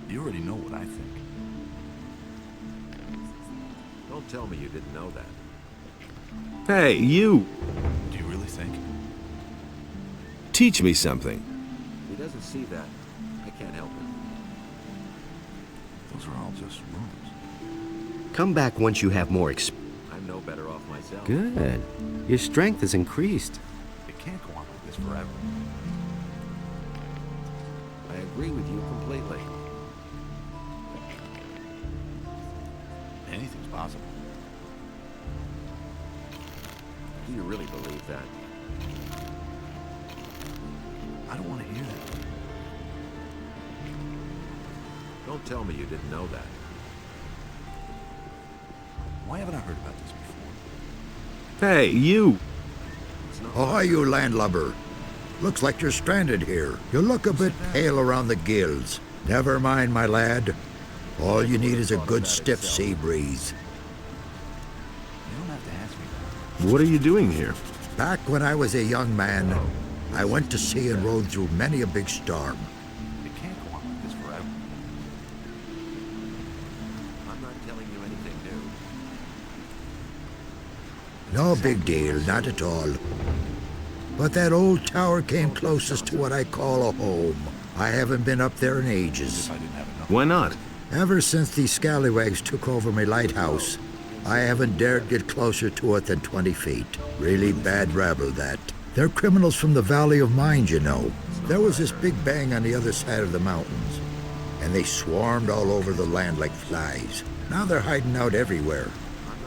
You already know what I think. Don't tell me you didn't know that. Hey, you! Do you really think? Teach me something. He doesn't see that. I can't help it. Those are all just rumors. Come back once you have more I'm no better off myself. Good. Your strength has increased. It can't go on like this forever. I agree with you completely. Anything's possible. Do you really believe that? I don't want to hear that. Don't tell me you didn't know that. Why haven't I heard about this before? Hey, you! It's not Ahoy, you landlubber. Looks like you're stranded here. You look a bit pale around the gills. Never mind, my lad. All you need is a good stiff sea breeze. You don't have to ask me that. What are you doing here? Back when I was a young man, I went to sea and rode through many a big storm. It can't go on like this forever. I'm not telling you anything new. No big deal, not at all. But that old tower came closest to what I call a home. I haven't been up there in ages. If I didn't have enough. Why not? Ever since these scallywags took over my lighthouse, I haven't dared get closer to it than 20 feet. Really bad rabble, that. They're criminals from the Valley of Mind, you know. There was this big bang on the other side of the mountains, and they swarmed all over the land like flies. Now they're hiding out everywhere,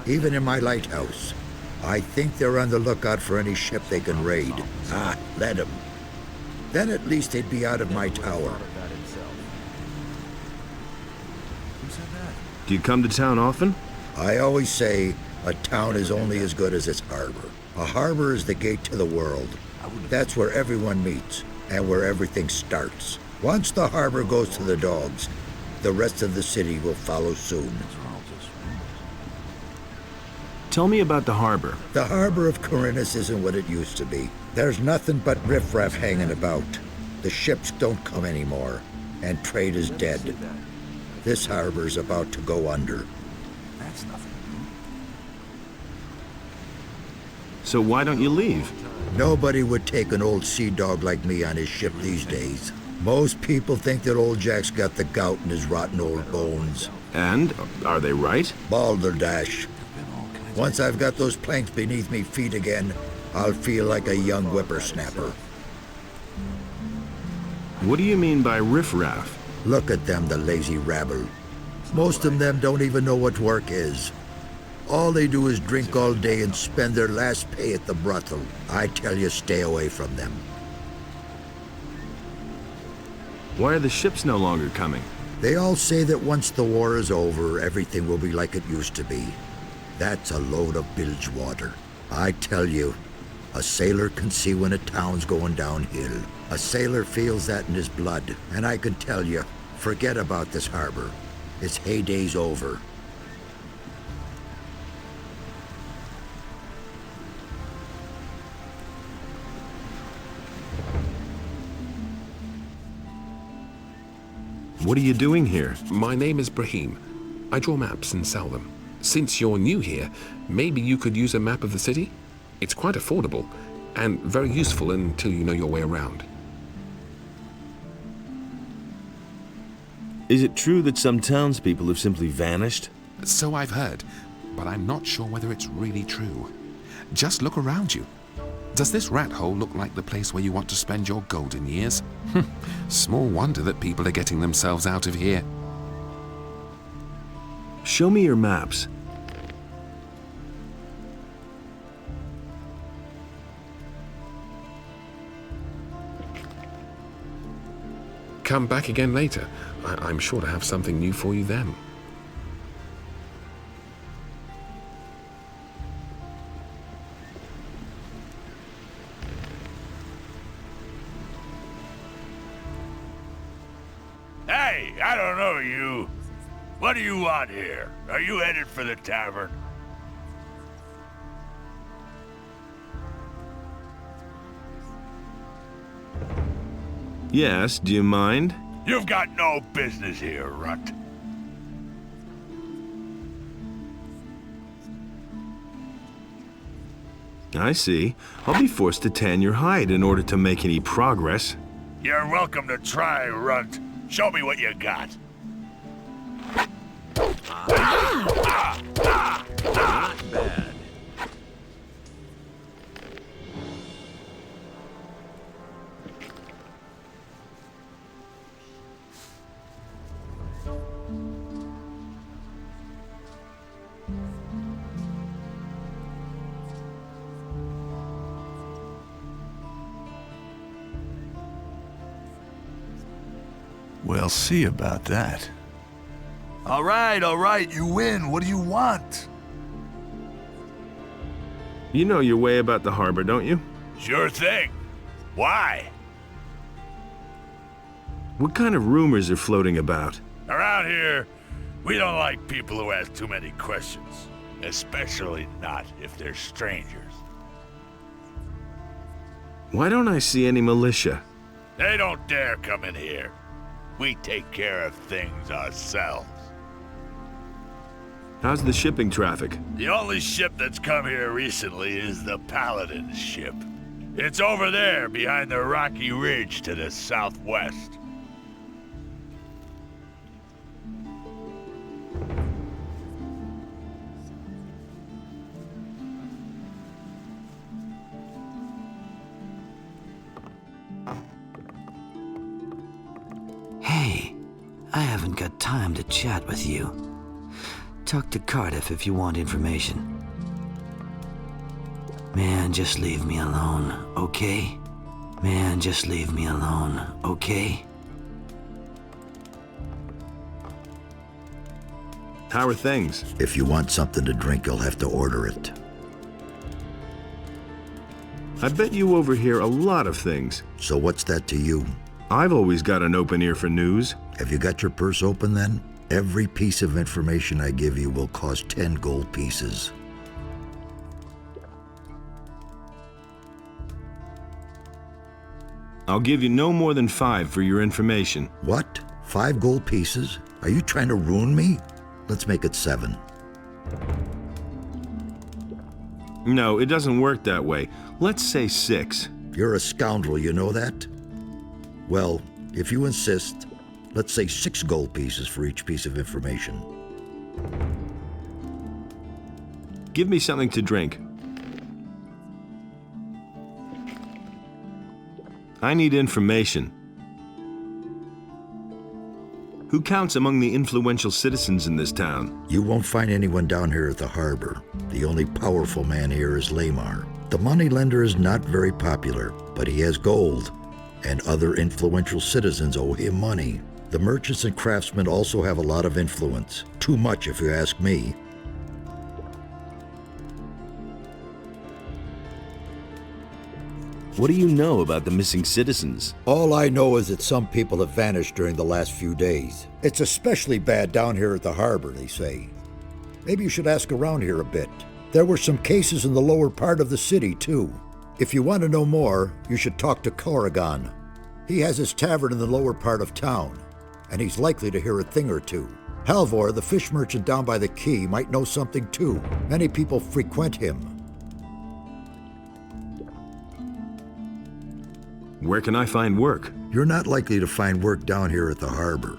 even in my lighthouse. I think they're on the lookout for any ship they can raid. Ah, let them. Then at least they'd be out of my tower. Thought of that himself. Who said that? Do you come to town often? I always say a town is only as good as its harbor. A harbor is the gate to the world. I wouldn't have. That's where everyone meets and where everything starts. Once the harbor goes to the dogs, the rest of the city will follow soon. Those are all just rumors. Tell me about the harbor. The harbor of Corinthus isn't what it used to be. There's nothing but riffraff hanging about. The ships don't come anymore, and trade is dead. See that? This harbor's about to go under. That's nothing new. So why don't you leave? Nobody would take an old sea dog like me on his ship these days. Most people think that old Jack's got the gout in his rotten old bones. And, are they right? Balderdash. Been all kinds Once I've got those planks beneath me feet again, I'll feel like a young whippersnapper. What do you mean by riffraff? Look at them, the lazy rabble. Most of them don't even know what work is. All they do is drink all day and spend their last pay at the brothel. I tell you, stay away from them. Why are the ships no longer coming? They all say that once the war is over, everything will be like it used to be. That's a load of bilge water. I tell you, a sailor can see when a town's going downhill. A sailor feels that in his blood. And I can tell you, forget about this harbor. Its heyday's over. What are you doing here? My name is Brahim. I draw maps and sell them. Since you're new here, maybe you could use a map of the city? It's quite affordable and very useful until you know your way around. Is it true that some townspeople have simply vanished? So I've heard, but I'm not sure whether it's really true. Just look around you. Does this rat hole look like the place where you want to spend your golden years? Small wonder that people are getting themselves out of here. Show me your maps. Come back again later. I'm sure to have something new for you then. Hey, I don't know you. What do you want here? Are you headed for the tavern? Yes, do you mind? You've got no business here, runt. I see. I'll be forced to tan your hide in order to make any progress. You're welcome to try, runt. Show me what you got. Not bad. We'll see about that. All right, you win. What do you want? You know your way about the harbor, don't you? Sure thing. Why? What kind of rumors are floating about? Around here, we don't like people who ask too many questions. Especially not if they're strangers. Why don't I see any militia? They don't dare come in here. We take care of things ourselves. How's the shipping traffic? The only ship that's come here recently is the Paladin ship. It's over there behind the rocky ridge to the southwest. Hey, I haven't got time to chat with you. Talk to Cardiff if you want information. Man, just leave me alone, okay? Man, just leave me alone, okay? How are things? If you want something to drink, you'll have to order it. I bet you overhear a lot of things. So what's that to you? I've always got an open ear for news. Have you got your purse open then? Every piece of information I give you will cost 10 gold pieces. I'll give you no more than 5 for your information. What? 5 gold pieces? Are you trying to ruin me? Let's make it 7. No, it doesn't work that way. Let's say 6. You're a scoundrel, you know that? Well, if you insist, let's say 6 gold pieces for each piece of information. Give me something to drink. I need information. Who counts among the influential citizens in this town? You won't find anyone down here at the harbor. The only powerful man here is Lamar. The moneylender is not very popular, but he has gold, and other influential citizens owe him money. The merchants and craftsmen also have a lot of influence. Too much, if you ask me. What do you know about the missing citizens? All I know is that some people have vanished during the last few days. It's especially bad down here at the harbor, they say. Maybe you should ask around here a bit. There were some cases in the lower part of the city, too. If you want to know more, you should talk to Corrigan. He has his tavern in the lower part of town, and he's likely to hear a thing or two. Halvor, the fish merchant down by the quay, might know something too. Many people frequent him. Where can I find work? You're not likely to find work down here at the harbor.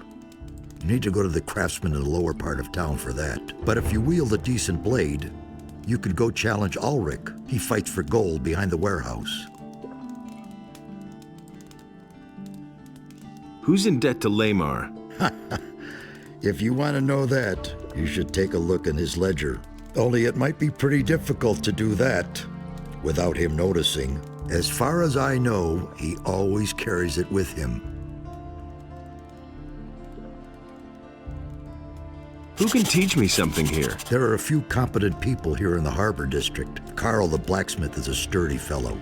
You need to go to the craftsman in the lower part of town for that. But if you wield a decent blade, you could go challenge Ulrich. He fights for gold behind the warehouse. Who's in debt to Lamar? If you want to know that, you should take a look in his ledger. Only it might be pretty difficult to do that without him noticing. As far as I know, he always carries it with him. Who can teach me something here? There are a few competent people here in the harbor district. Carl the blacksmith is a sturdy fellow.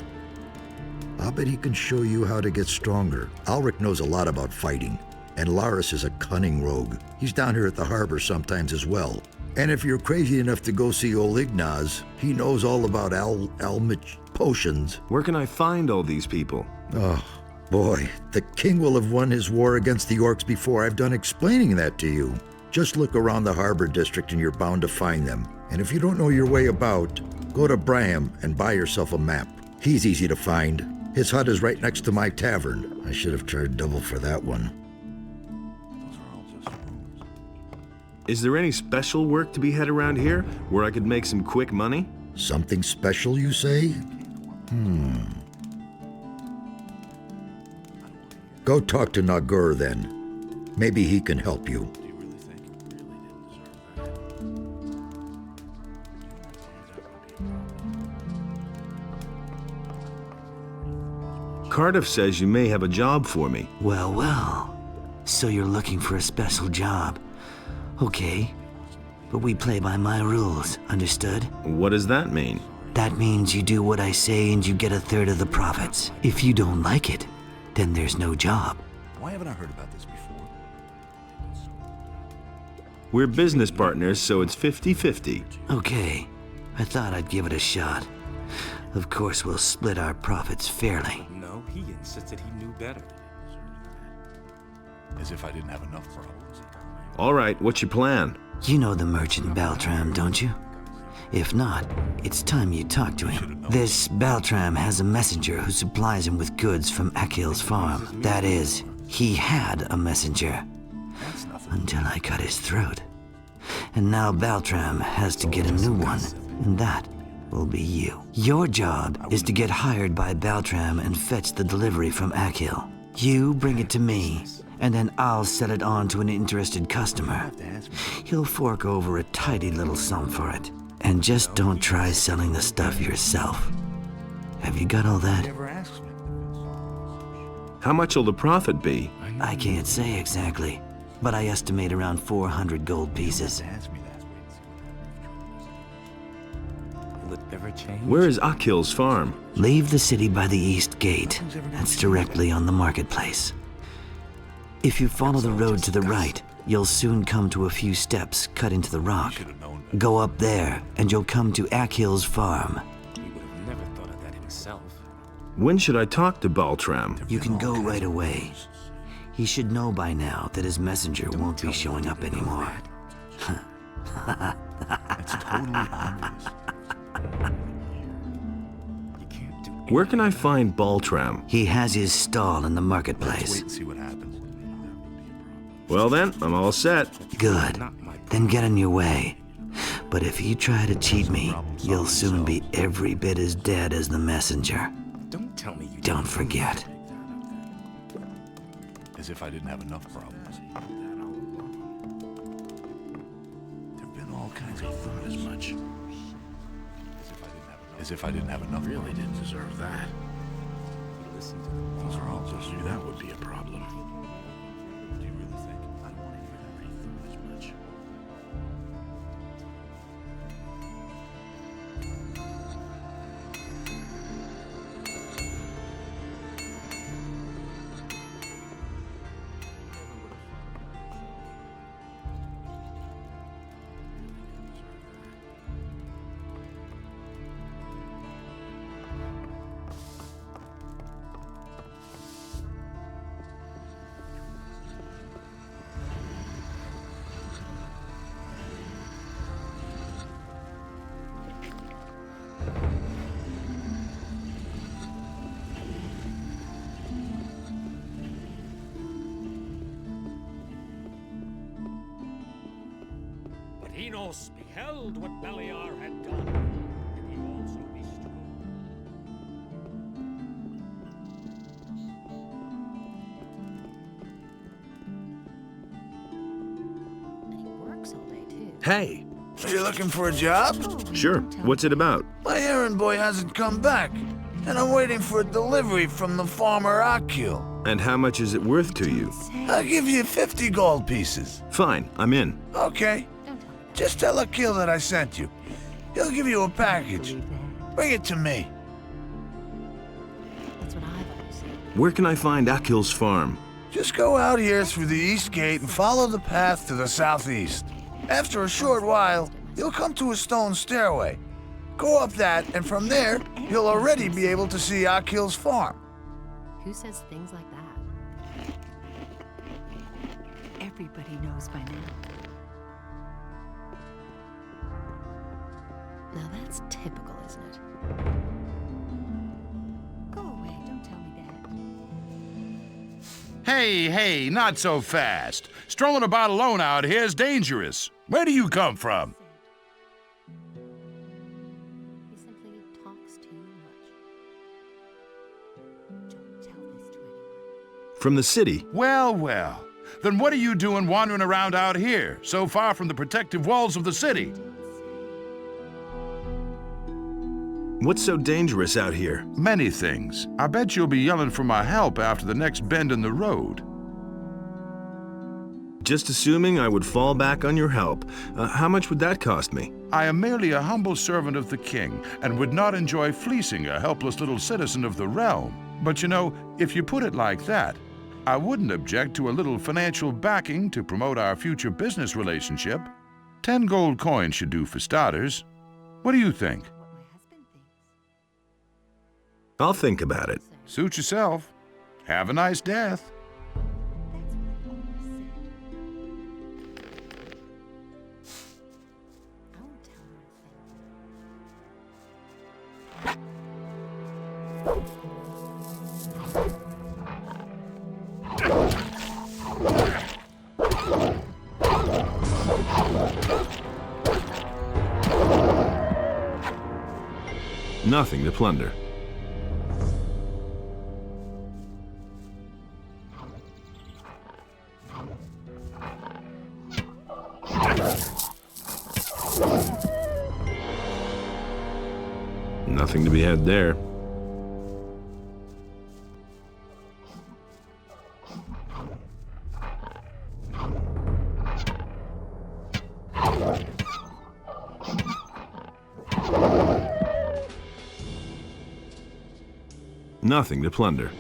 I'll bet he can show you how to get stronger. Ulrich knows a lot about fighting, and Laris is a cunning rogue. He's down here at the harbor sometimes as well. And if you're crazy enough to go see old Ignaz, he knows all about Almich potions. Where can I find all these people? Oh, Boy, the king will have won his war against the orcs before I've done explaining that to you. Just look around the harbor district and you're bound to find them. And if you don't know your way about, go to Braham and buy yourself a map. He's easy to find. His hut is right next to my tavern. I should have charged double for that one. Is there any special work to be had around here where I could make some quick money? Something special, you say? Go talk to Nagur then. Maybe he can help you. Cardiff says you may have a job for me. Well, well. So you're looking for a special job. Okay. But we play by my rules, understood? What does that mean? That means you do what I say and you get 1/3 of the profits. If you don't like it, then there's no job. Why haven't I heard about this before? We're business partners, so it's 50-50. Okay. I thought I'd give it a shot. Of course, we'll split our profits fairly. No, he insisted he knew better. As if I didn't have enough problems. All right, what's your plan? You know the merchant Baltram, don't you? If not, it's time you talk to him. This Baltram has a messenger who supplies him with goods from Akil's farm. That is, he had a messenger. Until I cut his throat. And now Baltram has to get a new one, and that will be you. Your job is to get hired by Baltram and fetch the delivery from Akil. You bring it to me, and then I'll sell it on to an interested customer. He'll fork over a tidy little sum for it. And just don't try selling the stuff yourself. Have you got all that? How much will the profit be? I can't say exactly, but I estimate around 400 gold pieces. Will it ever change? Where is Akil's farm? Leave the city by the east gate. That's directly on the marketplace. If you follow the road to the right, you'll soon come to a few steps cut into the rock. Go up there, and you'll come to Akil's farm. He would have never thought of that himself. When should I talk to Baltram? You can go right away. He should know by now that his messenger won't be showing up anymore. That's totally obvious. You can't do Where can I find Baltram? He has his stall in the Wait marketplace. and see what happens. Well then, I'm all set. Good. Then get on your way. But if you try to cheat me, you'll soon be every bit as dead as the messenger. Don't tell me you Don't forget. As if I didn't have enough problems. There've been all kinds of thought as much. As if I didn't have enough. Really didn't deserve that. listen to the Those are all just you. That would be a problem. Do you really think I don't want to hear that he thought as much? But Enos beheld what Beliar had done, and he also bestrode. And he works all day, too. Hey, So you're looking for a job? sure. What's it about? My errand boy hasn't come back, and I'm waiting for a delivery from the farmer Akil. And how much is it worth to you? I'll give you 50 gold pieces. Fine, I'm in. Okay. Don't tell me. Just tell Akil that I sent you. He'll give you a package. Bring it to me. That's what I've always said. Where can I find Akil's farm? Just go out here through the east gate and follow the path to the southeast. After a short while, you'll come to a stone stairway. Go up that, and from there, you'll already be able to see Akil's farm. Who says things like that? Everybody knows by now. Now that's typical, isn't it? Go away, don't tell me that. Hey, not so fast. Strolling about alone out here is dangerous. Where do you come from? He simply talks too much. Don't tell this to anyone. From the city. Well. Then what are you doing wandering around out here, so far from the protective walls of the city? What's so dangerous out here? Many things. I bet you'll be yelling for my help after the next bend in the road. Just assuming I would fall back on your help. How much would that cost me? I am merely a humble servant of the king, and would not enjoy fleecing a helpless little citizen of the realm. But you know, if you put it like that, I wouldn't object to a little financial backing to promote our future business relationship. 10 gold coins should do for starters. What do you think? What my husband thinks. I'll think about it. Suit yourself. Have a nice death. That's what I've always said. I won't tell him Nothing to plunder. Nothing to be had there. Nothing to plunder.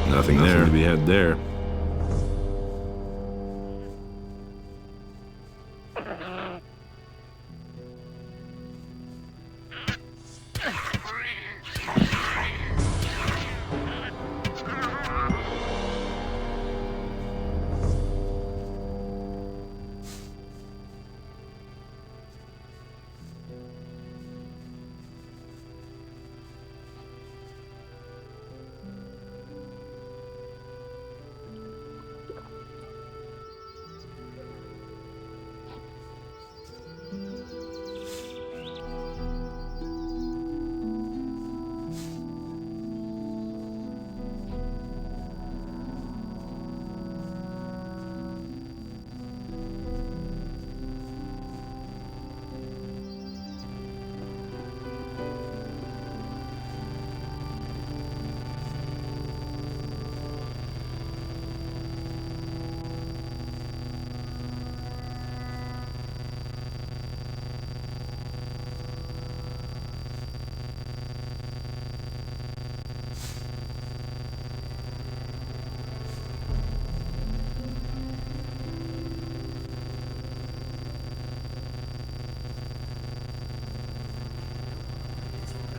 Nothing there to be had there.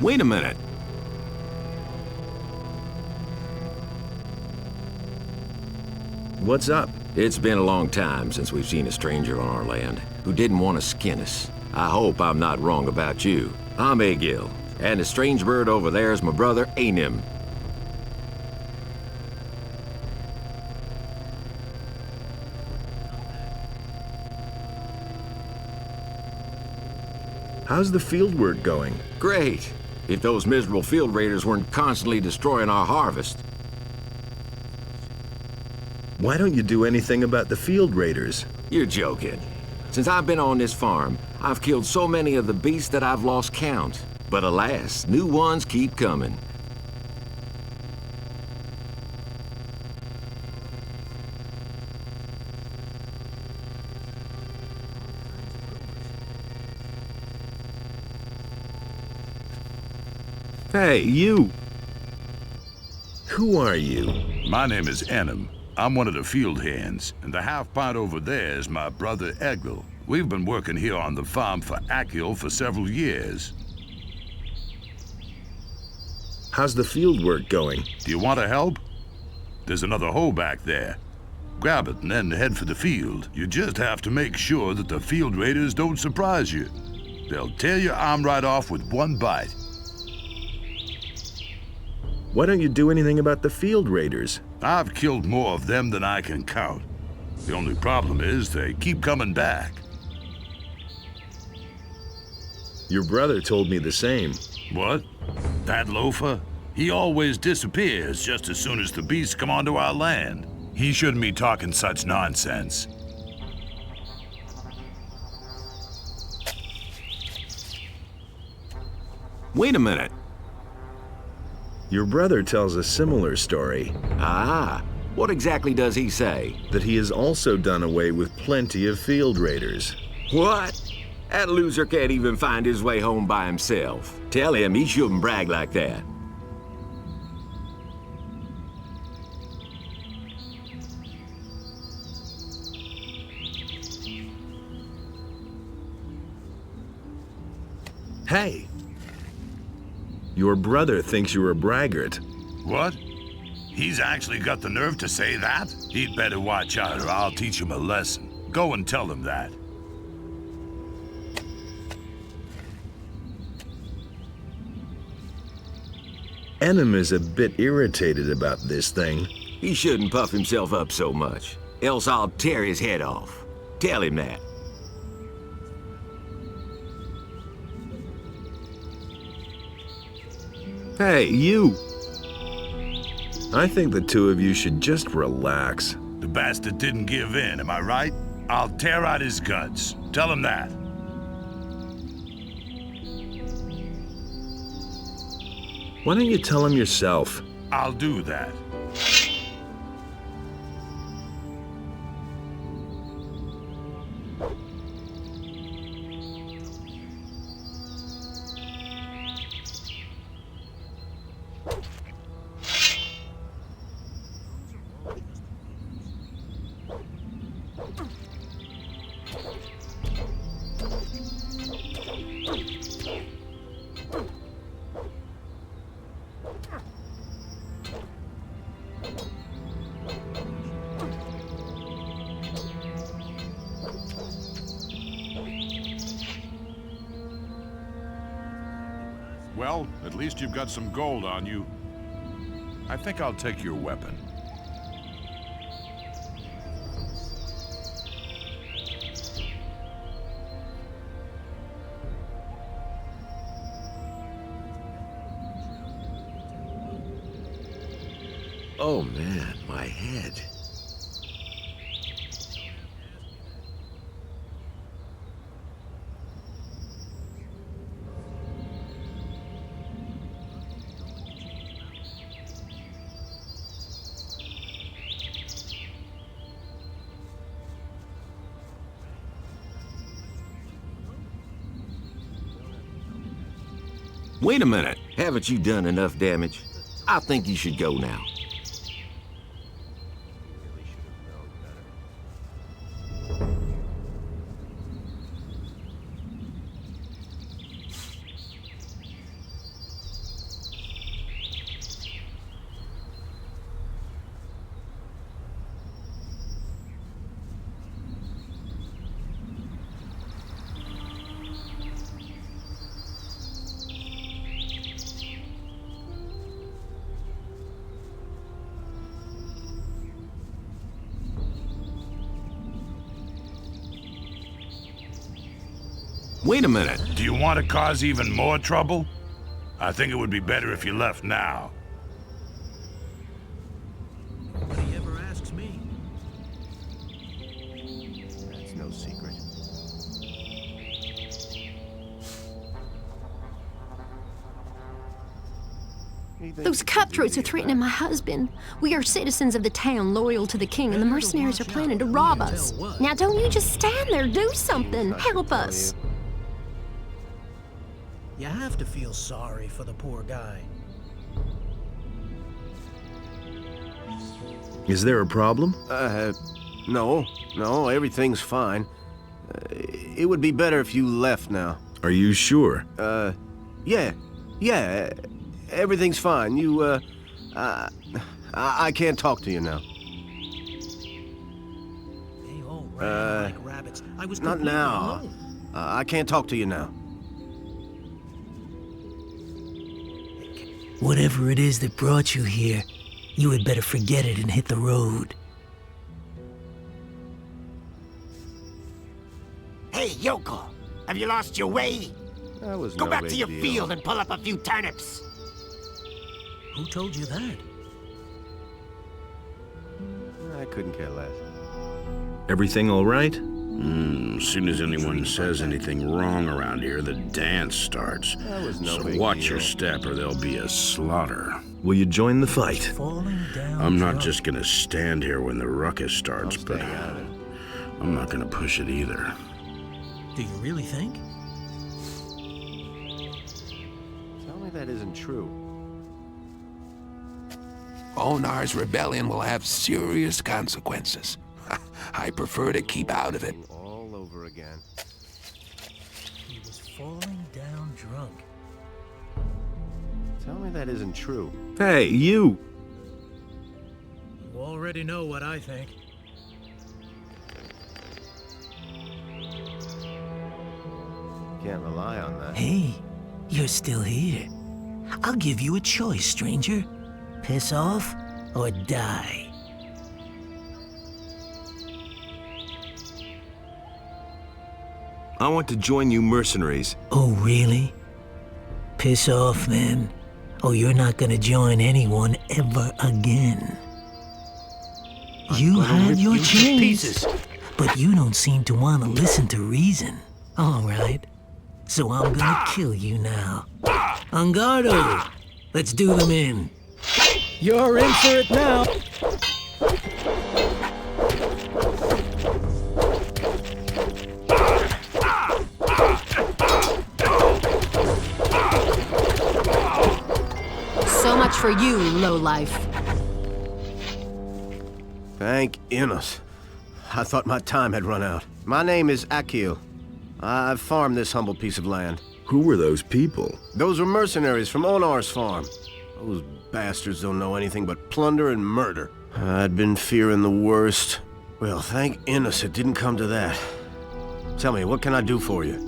Wait a minute. What's up? It's been a long time since we've seen a stranger on our land who didn't want to skin us. I hope I'm not wrong about you. I'm Egil, and the strange bird over there is my brother, Anim. How's the field work going? Great. If those miserable field raiders weren't constantly destroying our harvest. Why don't you do anything about the field raiders? You're joking. Since I've been on this farm, I've killed so many of the beasts that I've lost count. But alas, new ones keep coming. Hey, you! Who are you? My name is Enim. I'm one of the field hands, and the half-pint over there is my brother Egil. We've been working here on the farm for Akil for several years. How's the field work going? Do you want to help? There's another hoe back there. Grab it and then head for the field. You just have to make sure that the field raiders don't surprise you. They'll tear your arm right off with one bite. Why don't you do anything about the field raiders? I've killed more of them than I can count. The only problem is they keep coming back. Your brother told me the same. What? That loafer? He always disappears just as soon as the beasts come onto our land. He shouldn't be talking such nonsense. Wait a minute. Your brother tells a similar story. Ah, what exactly does he say? That he has also done away with plenty of field raiders. What? That loser can't even find his way home by himself. Tell him he shouldn't brag like that. Hey! Your brother thinks you're a braggart. What? He's actually got the nerve to say that? He'd better watch out or I'll teach him a lesson. Go and tell him that. Enim is a bit irritated about this thing. He shouldn't puff himself up so much, else I'll tear his head off. Tell him that. Hey, you! I think the two of you should just relax. The bastard didn't give in, am I right? I'll tear out his guts. Tell him that. Why don't you tell him yourself? I'll do that. Well, at least you've got some gold on you. I think I'll take your weapon. Oh man, my head. Wait a minute. Haven't you done enough damage? I think you should go now. Wait a minute. Do you want to cause even more trouble? I think it would be better if you left now. Nobody ever asks me. That's no secret. Those cutthroats are threatening my husband. We are citizens of the town, loyal to the king, and the mercenaries are planning to rob us. Now don't you just stand there, do something. Help us. You have to feel sorry for the poor guy. Is there a problem? No, everything's fine. It would be better if you left now. Are you sure? Yeah, everything's fine. I can't talk to you now. They all ran like rabbits. I was Not now. I can't talk to you now. Whatever it is that brought you here, you had better forget it and hit the road. Hey, Yoko, have you lost your way? That was Go no back big to your deal. field and pull up a few turnips. Who told you that? I couldn't care less. Everything all right? As soon as anyone says anything wrong around here, the dance starts. That was no So big watch deal. your step or there'll be a slaughter. Will you join the fight? Falling down. I'm not drunk. just gonna stand here when the ruckus starts, but I'm not gonna push it either. Do you really think? Tell me that isn't true. Onar's rebellion will have serious consequences. I prefer to keep out of it. All over again. He was falling down drunk. Tell me that isn't true. Hey, you! You already know what I think. Can't rely on that. Hey, you're still here. I'll give you a choice, stranger. Piss off or die. I want to join you mercenaries. Oh, really? Piss off, then. Oh, you're not gonna join anyone ever again. You had your chance, but you don't seem to want to listen to reason. All right, so I'm gonna kill you now. Angardo, let's do them in. You're in for it now. So much for you, lowlife. Thank Innos. I thought my time had run out. My name is Akil. I've farmed this humble piece of land. Who were those people? Those were mercenaries from Onar's farm. Those bastards don't know anything but plunder and murder. I'd been fearing the worst. Well, thank Innos it didn't come to that. Tell me, what can I do for you?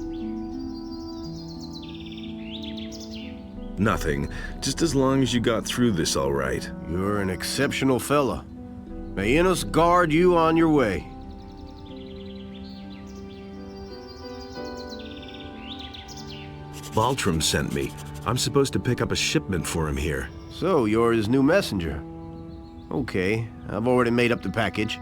Nothing. Just as long as you got through this all right. You're an exceptional fella. May Innos guard you on your way. Baltram sent me. I'm supposed to pick up a shipment for him here. So, you're his new messenger. Okay, I've already made up the package.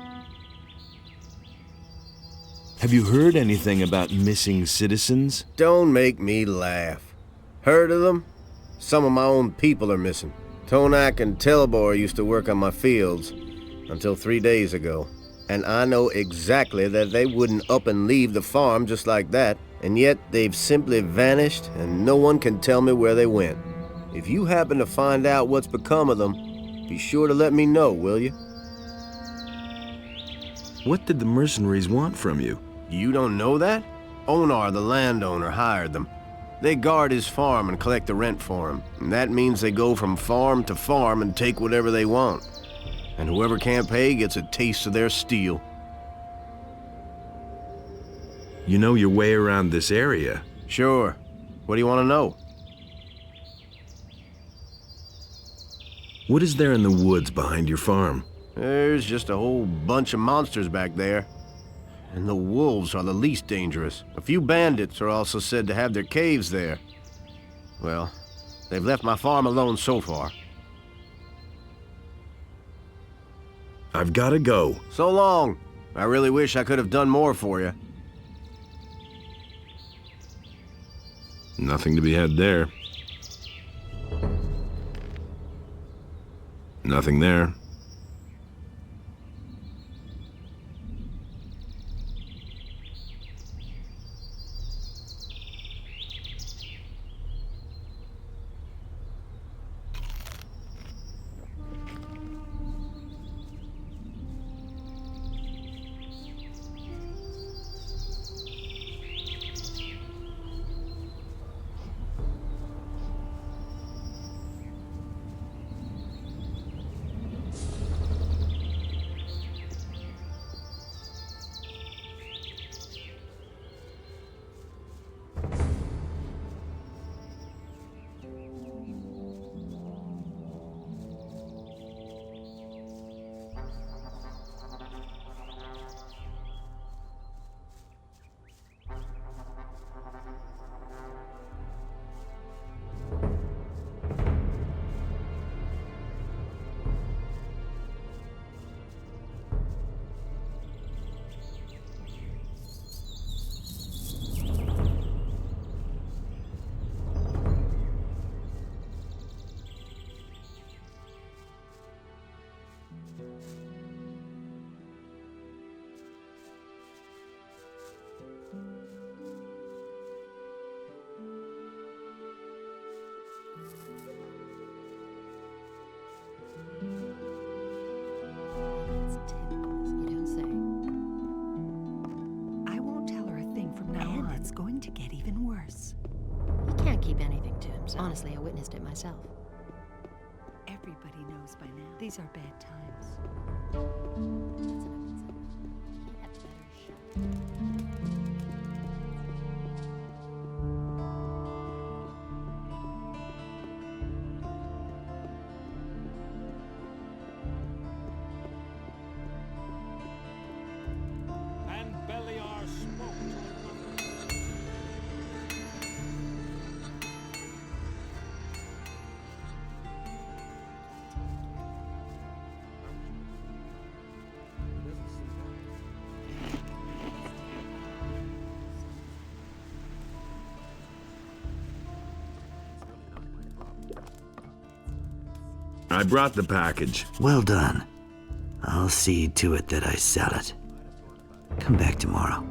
Have you heard anything about missing citizens? Don't make me laugh. Heard of them? Some of my own people are missing. Tonak and Telbor used to work on my fields until 3 days ago. And I know exactly that they wouldn't up and leave the farm just like that. And yet they've simply vanished and no one can tell me where they went. If you happen to find out what's become of them, be sure to let me know, will you? What did the mercenaries want from you? You don't know that? Onar, the landowner, hired them. They guard his farm and collect the rent for him. And that means they go from farm to farm and take whatever they want. And whoever can't pay gets a taste of their steel. You know your way around this area. Sure. What do you want to know? What is there in the woods behind your farm? There's just a whole bunch of monsters back there. And the wolves are the least dangerous. A few bandits are also said to have their caves there. Well, they've left my farm alone so far. I've got to go. So long. I really wish I could have done more for you. Nothing to be had there. Nothing there. I won't tell her a thing from now on. It's going to get even worse. He can't keep anything to himself. Honestly, I witnessed it myself. Everybody knows by now. These are bad times. And Beliar spoke to another. I brought the package. Well done. I'll see to it that I sell it. Come back tomorrow.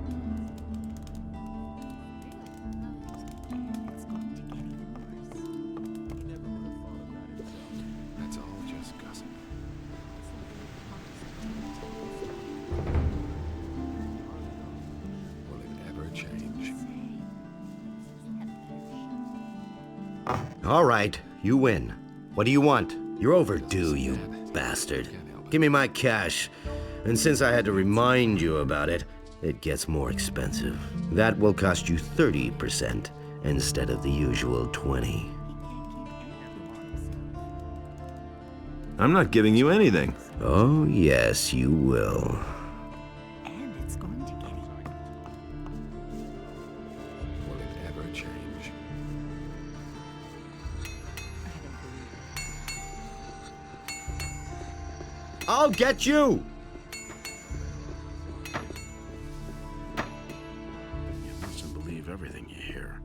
That's all just gossip. Will it ever change? All right, you win. What do you want? You're overdue, you bastard. Give me my cash. And since I had to remind you about it, it gets more expensive. That will cost you 30% instead of the usual 20. I'm not giving you anything. Oh, yes, you will. And it's going to get even. Will it ever change? I'll get you! You mustn't believe everything you hear.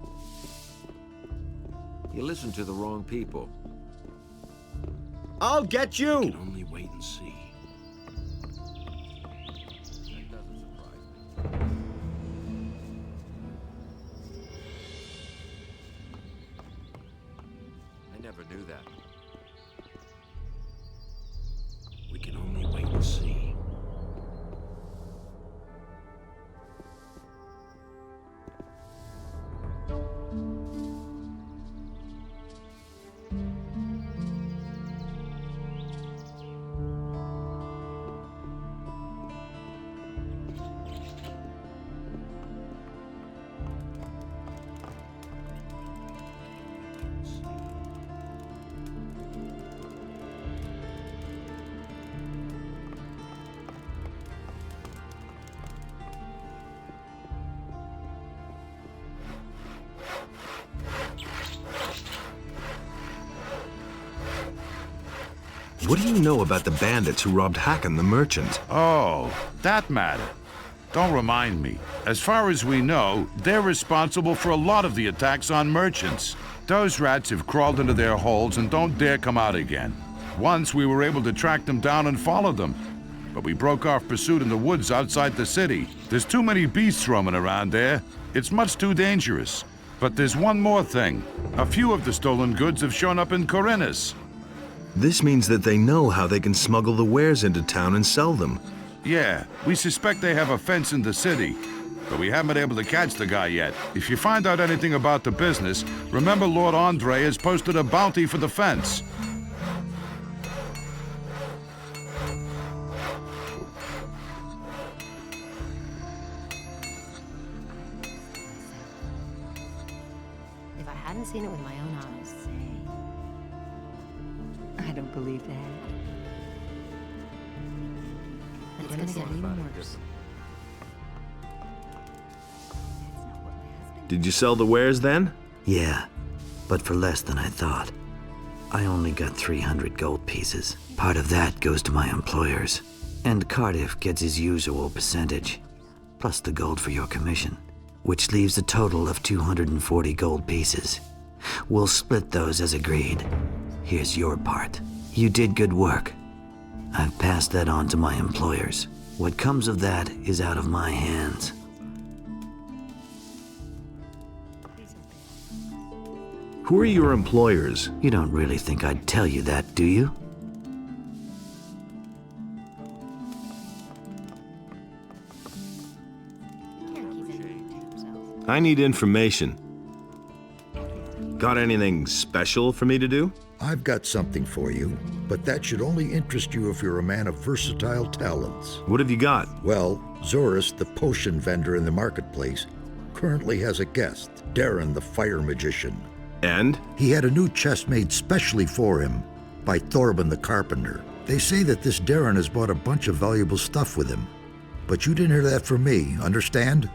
You listen to the wrong people. I'll get you! You can only wait and see. I never knew that. We can only wait and see. What do you know about the bandits who robbed Hakon the merchant? Oh, that matter. Don't remind me. As far as we know, they're responsible for a lot of the attacks on merchants. Those rats have crawled into their holes and don't dare come out again. Once we were able to track them down and follow them, but we broke off pursuit in the woods outside the city. There's too many beasts roaming around there. It's much too dangerous. But there's one more thing. A few of the stolen goods have shown up in Corinthus. This means that they know how they can smuggle the wares into town and sell them. Yeah, we suspect they have a fence in the city, but we haven't been able to catch the guy yet. If you find out anything about the business, remember Lord Andre has posted a bounty for the fence. If I hadn't seen it with my own eyes. I don't believe that. It's gonna get even worse. Did you sell the wares then? Yeah, but for less than I thought. I only got 300 gold pieces. Part of that goes to my employers. And Cardiff gets his usual percentage, plus the gold for your commission, which leaves a total of 240 gold pieces. We'll split those as agreed. Here's your part. You did good work. I've passed that on to my employers. What comes of that is out of my hands. Who are your employers? You don't really think I'd tell you that, do you? I need information. Got anything special for me to do? I've got something for you, but that should only interest you if you're a man of versatile talents. What have you got? Well, Zorus, the potion vendor in the marketplace, currently has a guest, Darren the fire magician. And? He had a new chest made specially for him by Thorben the carpenter. They say that this Darren has bought a bunch of valuable stuff with him. But you didn't hear that from me, understand?